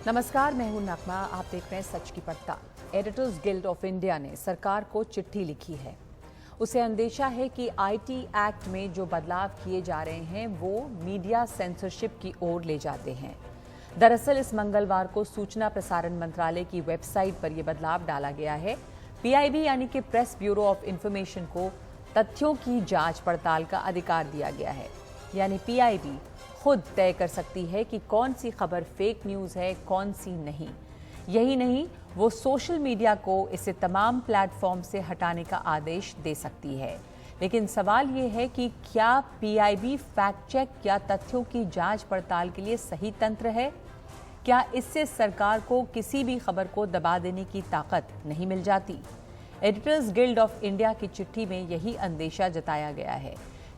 नमस्कार, मैं हूं नगमा। आप देख रहे हैं सच की पड़ताल। एडिटर्स गिल्ड ऑफ इंडिया ने सरकार को चिट्ठी लिखी है। उसे अंदेशा है कि आईटी एक्ट में जो बदलाव किए जा रहे हैं वो मीडिया सेंसरशिप की ओर ले जाते हैं। दरअसल इस मंगलवार को सूचना प्रसारण मंत्रालय की वेबसाइट पर यह बदलाव डाला गया है। पीआईबी यानी कि प्रेस ब्यूरो ऑफ इंफॉर्मेशन को तथ्यों की जांच पड़ताल का अधिकार दिया गया है। यानी पीआईबी खुद तय कर सकती है कि कौन सी खबर फेक न्यूज़ है, कौन सी नहीं। यही नहीं, वो सोशल मीडिया को इसे तमाम प्लेटफॉर्म से हटाने का आदेश दे सकती है। लेकिन सवाल ये है कि क्या पीआईबी फैक्ट चेक या तथ्यों की जांच पड़ताल के लिए सही तंत्र है? क्या इससे सरकार को किसी भी खबर को दबा देने की ताकत नहीं मिल जाती? एडिटर्स गिल्ड ऑफ इंडिया की चिट्ठी में यही अंदेशा जताया गया है।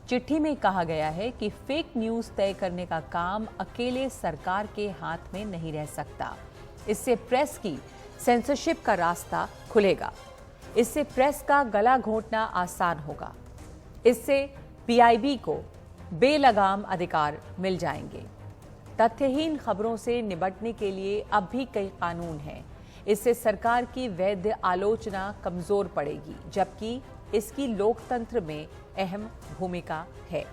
चिट्ठी में कहा गया है कि फेक न्यूज़ तय करने का काम अकेले सरकार के हाथ में नहीं रह सकता। इससे प्रेस की सेंसरशिप का रास्ता खुलेगा। इससे प्रेस का गला घोंटना आसान होगा। इससे पीआईबी को बेलगाम अधिकार मिल जाएंगे। तथ्यहीन खबरों से निपटने के लिए अब भी कई कानून हैं। इससे सरकार की वैध आलोचना कमजोर पड़ेगी, जबकि इसकी लोकतंत्र में अहम भूमिका है।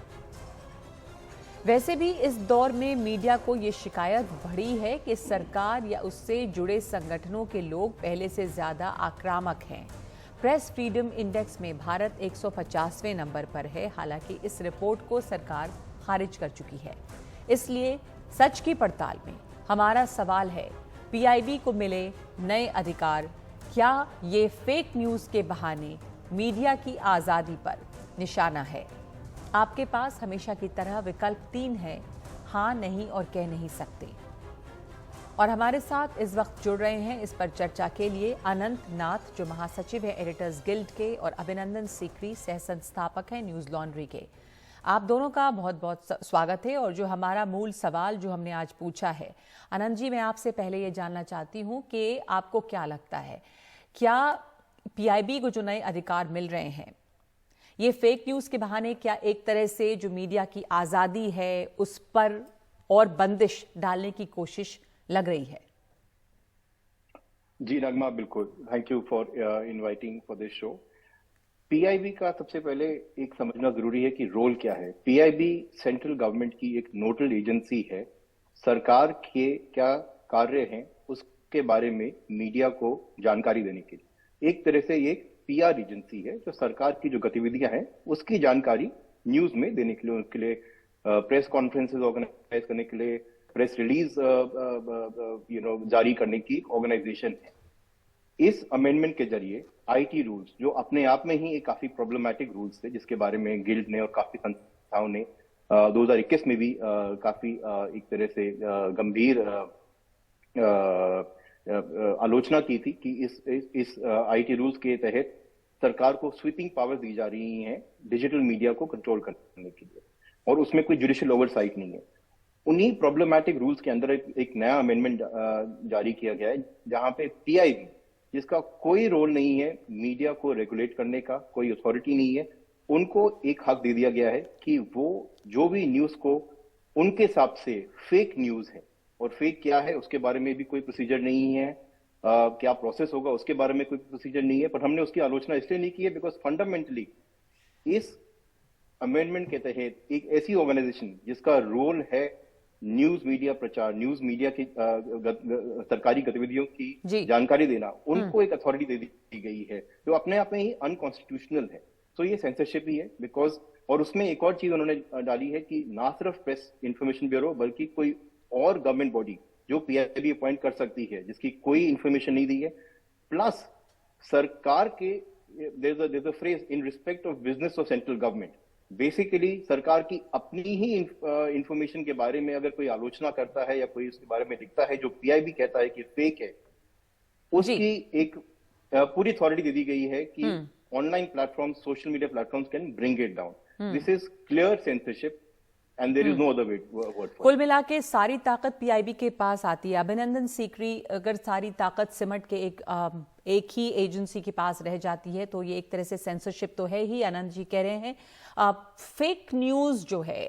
वैसे भी इस दौर में मीडिया को ये शिकायत बढ़ी है कि सरकार या उससे जुड़े संगठनों के लोग पहले से ज्यादा आक्रामक हैं। प्रेस फ्रीडम इंडेक्स में भारत 150वें नंबर पर है। हालांकि इस रिपोर्ट को सरकार खारिज कर चुकी है। इसलिए सच की पड़ताल में हमारा सवाल है, पीआईबी को मिले नए अधिकार क्या ये फेक न्यूज के बहाने मीडिया की आजादी पर निशाना है? आपके पास हमेशा की तरह विकल्प 3 है, हाँ, नहीं और कह नहीं सकते। और हमारे साथ इस वक्त जुड़ रहे हैं इस पर चर्चा के लिए अनंत नाथ, जो महासचिव है एडिटर्स गिल्ड के, और अभिनंदन सीकरी, सह संस्थापक हैं न्यूज लॉन्ड्री के। आप दोनों का बहुत बहुत स्वागत है। और जो हमारा मूल सवाल जो हमने आज पूछा है, अनंत जी, मैं आपसे पहले ये जानना चाहती हूँ कि आपको क्या लगता है, क्या पीआईबी को जो नए अधिकार मिल रहे हैं, ये फेक न्यूज के बहाने क्या एक तरह से जो मीडिया की आजादी है उस पर और बंदिश डालने की कोशिश लग रही है? जी नगमा, बिल्कुल। Thank you for inviting for this show. PIB का सबसे पहले एक समझना जरूरी है कि रोल क्या है। पीआईबी सेंट्रल गवर्नमेंट की एक नोडल एजेंसी है। सरकार के क्या कार्य हैं उसके बारे में मीडिया को जानकारी देने के लिए एक तरह से ये पीआर एजेंसी है, जो सरकार की जो गतिविधियां हैं उसकी जानकारी न्यूज में देने के लिए, उसके लिए प्रेस कॉन्फ्रेंसेस ऑर्गेनाइज करने के लिए, प्रेस रिलीज जारी करने की ऑर्गेनाइजेशन है। इस अमेंडमेंट के जरिए आईटी रूल्स, जो अपने आप में ही एक काफी प्रॉब्लमैटिक रूल्स थे, जिसके बारे में गिल्ड ने और काफी संस्थाओं ने 2021 में भी काफी एक तरह से गंभीर आलोचना की थी कि इस आईटी रूल्स के तहत सरकार को स्वीपिंग पावर्स दी जा रही हैं डिजिटल मीडिया को कंट्रोल करने के लिए, और उसमें कोई जुडिशियल ओवरसाइट नहीं है। उन्हीं प्रॉब्लमैटिक रूल्स के अंदर एक नया अमेंडमेंट जारी किया गया है, जहां पे पीआईबी, जिसका कोई रोल नहीं है मीडिया को रेगुलेट करने का, कोई अथॉरिटी नहीं है, उनको एक हक दे दिया गया है कि वो जो भी न्यूज को उनके हिसाब से फेक न्यूज है, और फेक क्या है उसके बारे में भी कोई प्रोसीजर नहीं है, क्या प्रोसेस होगा उसके बारे में कोई प्रोसीजर नहीं है। पर हमने उसकी आलोचना इसलिए नहीं की है बिकॉज फंडामेंटली इस अमेंडमेंट के तहत एक ऐसी ऑर्गेनाइजेशन जिसका रोल है न्यूज मीडिया प्रचार, न्यूज मीडिया की सरकारी गतिविधियों की जानकारी देना, उनको एक अथॉरिटी दे दी गई है जो अपने आप में ही अनकॉन्स्टिट्यूशनल है। तो ये सेंसरशिप ही है बिकॉज, और उसमें एक और चीज उन्होंने डाली है कि ना सिर्फ प्रेस इंफॉर्मेशन ब्यूरो बल्कि कोई और गवर्नमेंट बॉडी जो पीआईबी अपॉइंट कर सकती है, जिसकी कोई इंफॉर्मेशन नहीं दी है, प्लस सरकार के there is a phrase in respect of business of central government. Basically सरकार की अपनी ही इंफॉर्मेशन के बारे में अगर कोई आलोचना करता है या कोई उसके बारे में लिखता है जो पीआईबी कहता है कि फेक है, उसकी एक पूरी अथॉरिटी दे दी गई है कि online platform, social media platforms can bring it down. This is clear censorship and there is no other word for it. कुल मिला के सारी ताकत पीआईबी के पास आती है। अभिनंदन सीकरी, अगर सारी ताकत सिमट के एक ही एजेंसी के पास रह जाती है तो ये एक तरह से सेंसरशिप तो है ही। आनंद जी कह रहे हैं फेक न्यूज जो है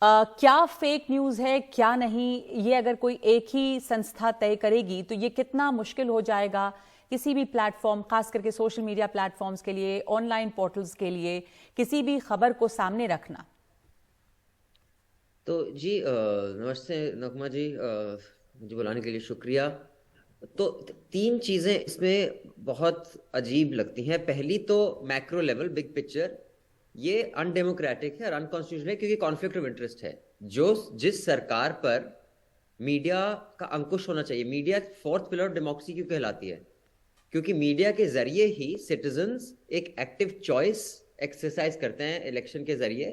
क्या फेक न्यूज़ है क्या नहीं, ये अगर कोई एक ही संस्था तय करेगी तो ये कितना मुश्किल हो जाएगा किसी भी प्लेटफॉर्म, खास करके सोशल मीडिया प्लेटफॉर्म्स के लिए, ऑनलाइन पोर्टल्स के लिए किसी भी खबर को सामने रखना। तो जी नमस्ते नगमा जी, मुझे बुलाने के लिए शुक्रिया। तो तीन चीजें इसमें बहुत अजीब लगती हैं। पहली तो मैक्रो लेवल, बिग पिक्चर, ये अनडेमोक्रेटिक है और अनकॉन्स्टिट्यूशनल है क्योंकि कॉन्फ्लिक्ट ऑफ इंटरेस्ट है। जो जिस सरकार पर मीडिया का अंकुश होना चाहिए, media fourth pillar of democracy क्यों कहलाती है? क्योंकि मीडिया के जरिए ही सिटीजन्स एक एक्टिव चॉइस एक्सरसाइज करते हैं इलेक्शन के जरिए,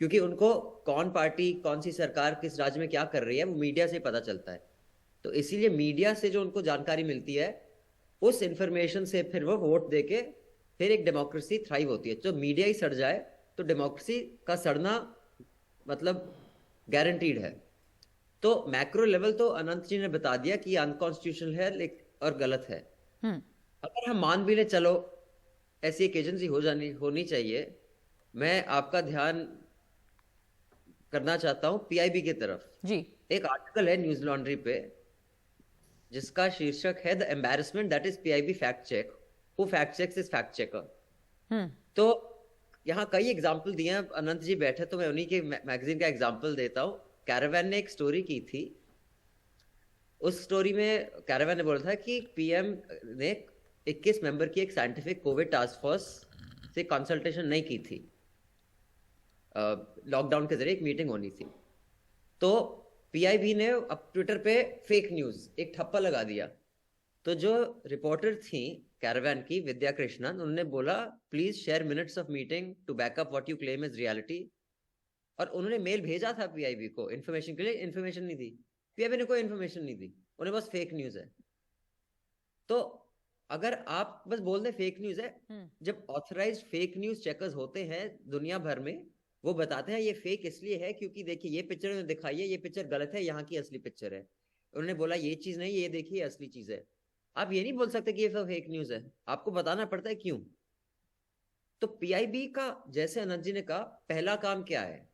क्योंकि उनको कौन पार्टी, कौन सी सरकार किस राज्य में क्या कर रही है वो मीडिया से पता चलता है। तो इसीलिए मीडिया से जो उनको जानकारी मिलती है, उस इंफॉर्मेशन से फिर वो वोट देके फिर एक डेमोक्रेसी थ्राइव होती है। तो मीडिया ही सड़ जाए तो डेमोक्रेसी का सड़ना मतलब गारंटीड है। तो मैक्रो लेवल तो अनंत जी ने बता दिया कि अनकॉन्स्टिट्यूशनल है और गलत है। अगर हम मान भी ले, चलो ऐसी एक एजेंसी होनी चाहिए, मैं आपका ध्यान करना चाहता हूं पीआईबी की तरफ जी। एक आर्टिकल है न्यूज लॉन्ड्री पे जिसका शीर्षक है the embarrassment that is PIB fact check, who fact checks is fact checker. तो यहाँ कई एग्जाम्पल दिए हैं, अनंत जी बैठे तो मैं उन्हीं के मैगजीन का एग्जाम्पल देता हूँ। कैरावैन ने एक स्टोरी की थी, उस स्टोरी में कैरावैन ने बोला था कि पीएम ने 21 मेंबर की एक साइंटिफिक कोविड टास्क फोर्स से कंसल्टेशन नहीं की थी, लॉकडाउन के जरिए एक मीटिंग होनी थी। तो पीआईबी ने अब ट्विटर पे फेक न्यूज एक ठप्पा लगा दिया। तो जो रिपोर्टर थी कैरावैन की, विद्या कृष्णन, उन्होंने बोला please share minutes of meeting to backup what you claim is reality. और उन्होंने मेल भेजा था पीआईबी को इन्फॉर्मेशन के लिए, इन्फॉर्मेशन नहीं दी, पीआईबी ने कोई इन्फॉर्मेशन नहीं दी, उन्हें बस फेक न्यूज है। तो अगर आप बस बोल दें फेक न्यूज है, जब ऑथराइज्ड फेक न्यूज चेकर्स होते हैं दुनिया भर में, वो बताते हैं ये फेक इसलिए है क्योंकि देखिए ये पिक्चर उन्होंने दिखाई है, ये पिक्चर गलत है, यहाँ की असली पिक्चर है। उन्होंने बोला ये चीज नहीं, ये देखिए असली चीज है। आप ये नहीं बोल सकते कि ये सब फेक न्यूज है, आपको बताना पड़ता है क्यों। तो पीआईबी का, जैसे अनंत जी ने कहा, पहला काम क्या है,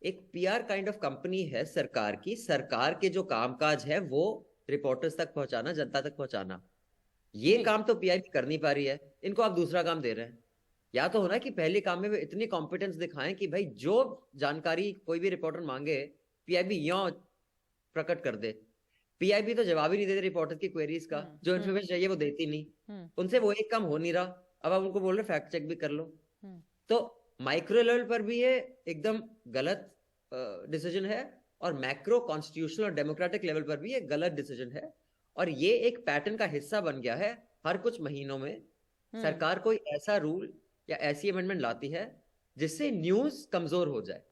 एक पीआर काइंड ऑफ कंपनी है सरकार की। सरकार के जो कामकाज है वो रिपोर्टर्स तक पहुंचाना, जनता तक पहुंचाना, ये काम तो पीआईबी कर नहीं पा रही है। इनको आप दूसरा काम दे रहे हैं। या तो होना कि पहले काम में वे इतनी कॉम्पिटेंस दिखाएं कि भाई जो जानकारी कोई भी रिपोर्टर मांगे पीआईबी यों प्रकट कर दे। पीआईबी तो जवाब ही नहीं देते रिपोर्टर की क्वेरीज का, जो इन्फॉर्मेशन चाहिए वो देती नहीं, उनसे वो एक काम हो नहीं रहा। अब आप उनको बोल रहे फैक्ट चेक भी कर लो। तो माइक्रो लेवल पर भी ये एकदम गलत डिसीजन है, और मैक्रो कॉन्स्टिट्यूशनल और डेमोक्रेटिक लेवल पर भी ये गलत डिसीजन है। और ये एक पैटर्न का हिस्सा बन गया है। हर कुछ महीनों में सरकार कोई ऐसा रूल या ऐसी अमेंडमेंट लाती है जिससे न्यूज कमजोर हो जाए।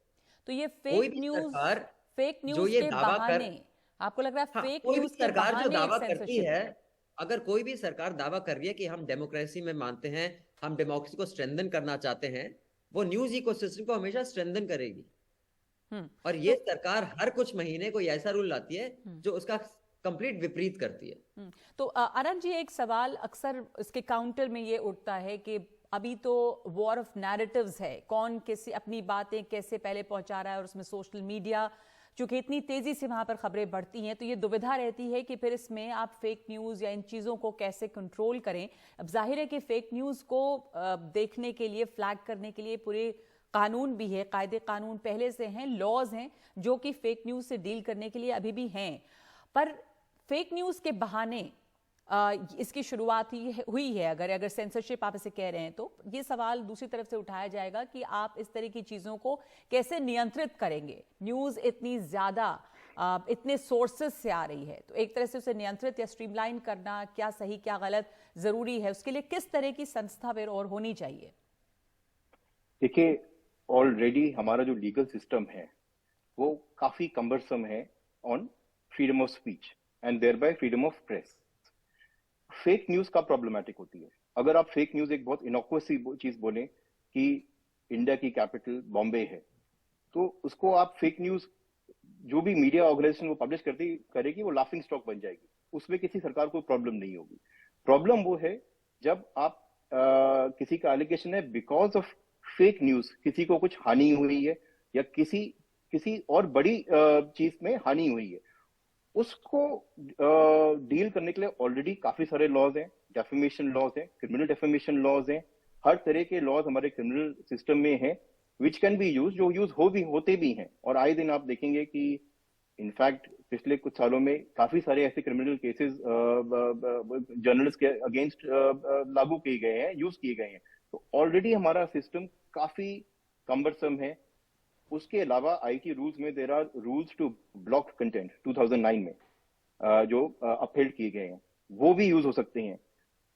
तो ये फेक न्यूज जो ये के दावा बहाने, आपको लग रहा है फेक कोई भी न्यूज के सरकार जो बहाने दावा एक करती है, अगर कोई भी सरकार दावा कर रही है कि हम डेमोक्रेसी में मानते हैं, हम डेमोक्रेसी को स्ट्रेंथन करना चाहते हैं, वो न्यूज इकोसिस्टम को हमेशा स्ट्रेंथन करेगी। और ये सरकार हर कुछ महीने कोई ऐसा रूल लाती है जो उसका कंप्लीट विपरीत करती है। तो अनंत जी, एक सवाल अक्सर इसके काउंटर में ये उठता है कि अभी तो वॉर ऑफ नैरेटिव्स है, कौन कैसे अपनी बातें कैसे पहले पहुंचा रहा है, और उसमें सोशल मीडिया चूंकि इतनी तेजी से वहां पर खबरें बढ़ती हैं, तो ये दुविधा रहती है कि फिर इसमें आप फेक न्यूज या इन चीजों को कैसे कंट्रोल करें। अब जाहिर है कि फेक न्यूज को देखने के लिए, फ्लैग करने के लिए पूरे कानून भी है, कायदे कानून पहले से हैं, लॉज हैं जो कि फेक न्यूज से डील करने के लिए अभी भी हैं। पर फेक न्यूज के बहाने इसकी शुरुआत हुई है, अगर सेंसरशिप आप इसे कह रहे हैं, तो ये सवाल दूसरी तरफ से उठाया जाएगा कि आप इस तरह की चीजों को कैसे नियंत्रित करेंगे। न्यूज इतनी ज्यादा इतने सोर्सेस से आ रही है, तो एक तरह से उसे नियंत्रित या स्ट्रीमलाइन करना क्या सही क्या गलत जरूरी है, उसके लिए किस तरह की संस्था फिर और होनी चाहिए? देखिए, ऑलरेडी हमारा जो लीगल सिस्टम है वो काफी कम्बरसम है on freedom of speech and thereby freedom of press. Fake news का प्रॉब्लमैटिक होती है। अगर आप फेक न्यूज एक बहुत इनोक्युअस चीज बोले कि इंडिया की कैपिटल बॉम्बे है, तो उसको आप फेक न्यूज, जो भी मीडिया ऑर्गेनाइजेशन वो पब्लिश करेगी वो लाफिंग स्टॉक बन जाएगी, उसमें किसी सरकार को प्रॉब्लम नहीं होगी। प्रॉब्लम वो है जब आप किसी का एलिगेशन है बिकॉज ऑफ फेक न्यूज किसी को कुछ हानि हुई है या किसी और बड़ी चीज में हानि हुई है, उसको डील करने के लिए ऑलरेडी काफी सारे लॉज हैं, डेफेमेशन लॉज हैं, क्रिमिनल डेफेमेशन लॉज हैं, हर तरह के लॉज हमारे क्रिमिनल सिस्टम में हैं विच कैन बी यूज, जो यूज होते भी हैं। और आए दिन आप देखेंगे कि इनफैक्ट पिछले कुछ सालों में काफी सारे ऐसे क्रिमिनल केसेस जर्नलिस्ट के अगेंस्ट लागू किए गए हैं, यूज किए गए हैं। तो ऑलरेडी हमारा सिस्टम काफी कम्बरसम है। उसके अलावा आईटी रूल्स में there are rules to block content 2009 में जो अपहेल्ड किए गए हैं, वो भी यूज हो सकते हैं।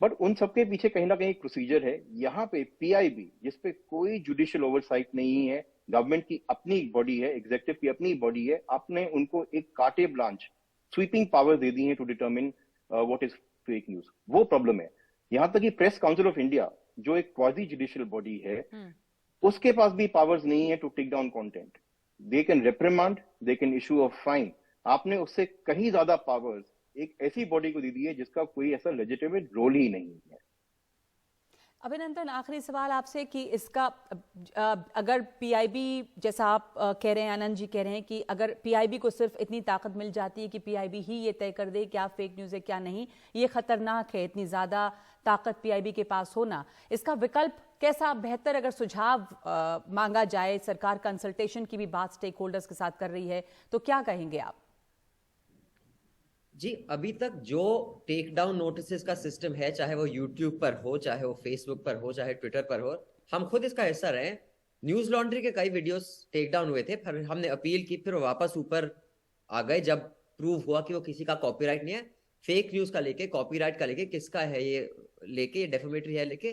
बट उन सबके पीछे कहीं ना कहीं एक प्रोसीजर है। यहाँ पे पीआईबी, जिसपे कोई जुडिशियल ओवरसाइट नहीं है, गवर्नमेंट की अपनी बॉडी है, एग्जीक्यूटिव की अपनी बॉडी है, आपने उनको एक काटे ब्लांच स्वीपिंग पावर दे दी है to determine what is fake news. वो प्रॉब्लम है। यहाँ तक कि प्रेस काउंसिल ऑफ इंडिया जो एक क्वाजी जुडिशियल बॉडी है, उसके पास भी पावर्स नहीं है to take down content. They can reprimand, they can issue a fine. आपने उससे कहीं ज्यादा पावर्स एक ऐसी बॉडी को दे दी है जिसका कोई ऐसा लेजिटिमेट रोल ही नहीं है। अभिनंदन, आखिरी सवाल आपसे कि इसका अगर पीआईबी, जैसा आप कह रहे हैं, आनंद जी कह रहे हैं कि अगर पीआईबी को सिर्फ इतनी ताकत मिल जाती है कि पीआईबी ही ये तय कर दे क्या फेक न्यूज़ है क्या नहीं, ये खतरनाक है, इतनी ज़्यादा ताकत पीआईबी के पास होना। इसका विकल्प कैसा बेहतर, अगर सुझाव मांगा जाए, सरकार कंसल्टेशन की भी बात स्टेक होल्डर्स के साथ कर रही है, तो क्या कहेंगे आप? जी, अभी तक जो टेक डाउन नोटिस का सिस्टम है, चाहे वो यूट्यूब पर हो, चाहे वो फेसबुक पर हो, चाहे ट्विटर पर हो, हम खुद इसका हिस्सा रहे। न्यूज लॉन्ड्री के कई वीडियोस टेक डाउन हुए थे, फिर हमने अपील की, फिर वापस ऊपर आ गए जब प्रूव हुआ कि वो किसी का कॉपीराइट नहीं है। फेक न्यूज का लेके, कॉपीराइट का लेके, किसका है ये लेके, डेफेमेटरी है लेके,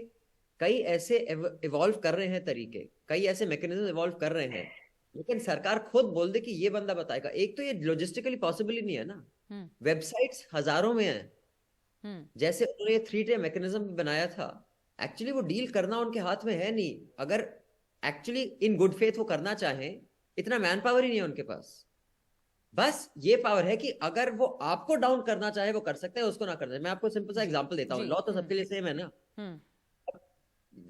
कई ऐसे इवॉल्व कर रहे हैं तरीके, कई ऐसे मैकेनिज्म इवॉल्व कर रहे हैं। लेकिन सरकार खुद बोल दे कि ये बंदा बताएगा, एक तो ये लॉजिस्टिकली पॉसिबल ही नहीं है ना। वेबसाइट्स हजारों में हैं। जैसे उन्होंने 3-tier मैकेनिज्म भी बनाया था, एक्चुअली वो डील करना उनके हाथ में है नहीं। अगर एक्चुअली इन गुड फेथ वो करना चाहें, इतना मैन पावर ही नहीं है उनके पास। बस ये पावर है कि अगर वो आपको डाउन करना चाहे वो कर सकते हैं, उसको ना करना। मैं आपको सिंपल सा एग्जांपल देता हूँ। लॉ तो सबके लिए सेम है ना।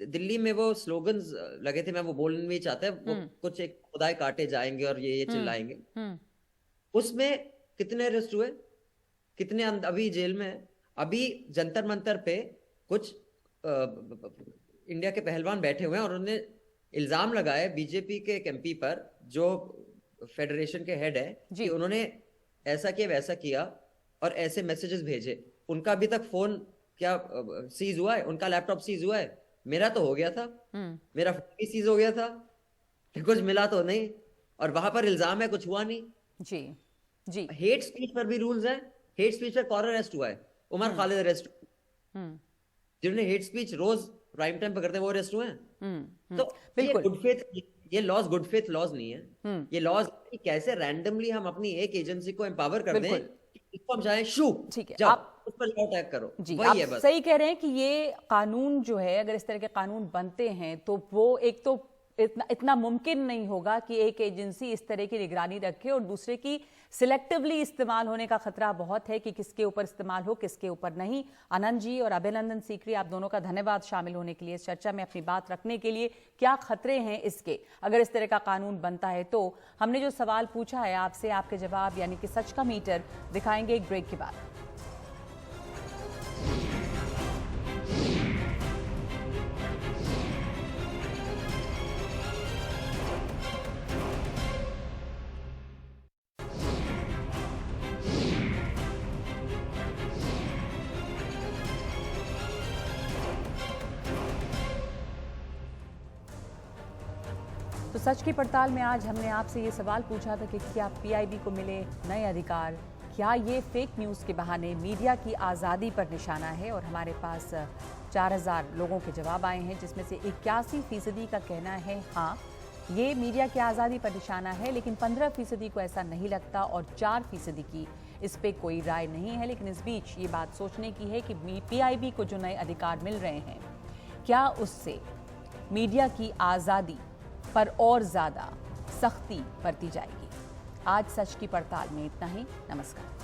दिल्ली में वो स्लोगन्स लगे थे, मैं वो बोलना भी चाहता है, वो कुछ एक खुदाई काटे जाएंगे और ये चिल्लाएंगे। उसमें कितने अरेस्ट हुए, कितने अभी जेल में है। अभी जंतर मंतर पे कुछ इंडिया के पहलवान बैठे हुए हैं और उन्होंने इल्जाम लगाया बीजेपी के एक एमपी पर, जो फेडरेशन के हेड है, कि उन्होंने ऐसा किया वैसा किया और ऐसे मैसेजेस भेजे। उनका अभी तक फोन क्या सीज हुआ है, उनका लैपटॉप सीज हुआ है। मेरा तो हो गया था, मेरा फोन भी सीज हो गया था, कुछ मिला तो नहीं, और वहां पर इल्जाम है कुछ हुआ नहीं। जी, हेट स्पीच पर भी रूल्स हैं। हेट स्पीच पर कौन अरेस्ट हुआ है? उमर खालिद अरेस्ट, जिन्होंने हेट स्पीच रोज प्राइम टाइम पर करते हैं, वो अरेस्ट हुए हैं। तो बिल्कुल गुड फेथ, ये लॉज गुड फेथ लॉज नहीं है। ये लॉज कैसे रैंडमली हम अपनी एक एजेंसी को एम्पावर कर दें, इसको हम चाहें शू, ठीक है, आप उस पर अटैक करो। जी, आप सही कह रहे हैं कि ये कानून जो है, अगर इस तरह के कानून बनते हैं तो वो एक तो इतना मुमकिन नहीं होगा कि एक एजेंसी इस तरह की निगरानी रखे, और दूसरे की सिलेक्टिवली इस्तेमाल होने का खतरा बहुत है कि किसके ऊपर इस्तेमाल हो, किसके ऊपर नहीं। आनंद जी और अभिनंदन सीकरी, आप दोनों का धन्यवाद शामिल होने के लिए, इस चर्चा में अपनी बात रखने के लिए। क्या खतरे हैं इसके अगर इस तरह का कानून बनता है? तो हमने जो सवाल पूछा है आपसे, आपके जवाब यानी कि सच का मीटर दिखाएंगे एक ब्रेक के बाद। तो सच की पड़ताल में आज हमने आपसे ये सवाल पूछा था कि क्या पीआईबी को मिले नए अधिकार, क्या ये फेक न्यूज़ के बहाने मीडिया की आज़ादी पर निशाना है? और हमारे पास 4000 लोगों के जवाब आए हैं, जिसमें से 81% का कहना है हाँ, ये मीडिया की आज़ादी पर निशाना है। लेकिन 15% को ऐसा नहीं लगता और 4% की इस पे कोई राय नहीं है। लेकिन इस बीच ये बात सोचने की है कि पीआईबी को जो नए अधिकार मिल रहे हैं, क्या उससे मीडिया की आज़ादी पर और ज़्यादा सख्ती बरती जाएगी? आज सच की पड़ताल में इतना ही। नमस्कार।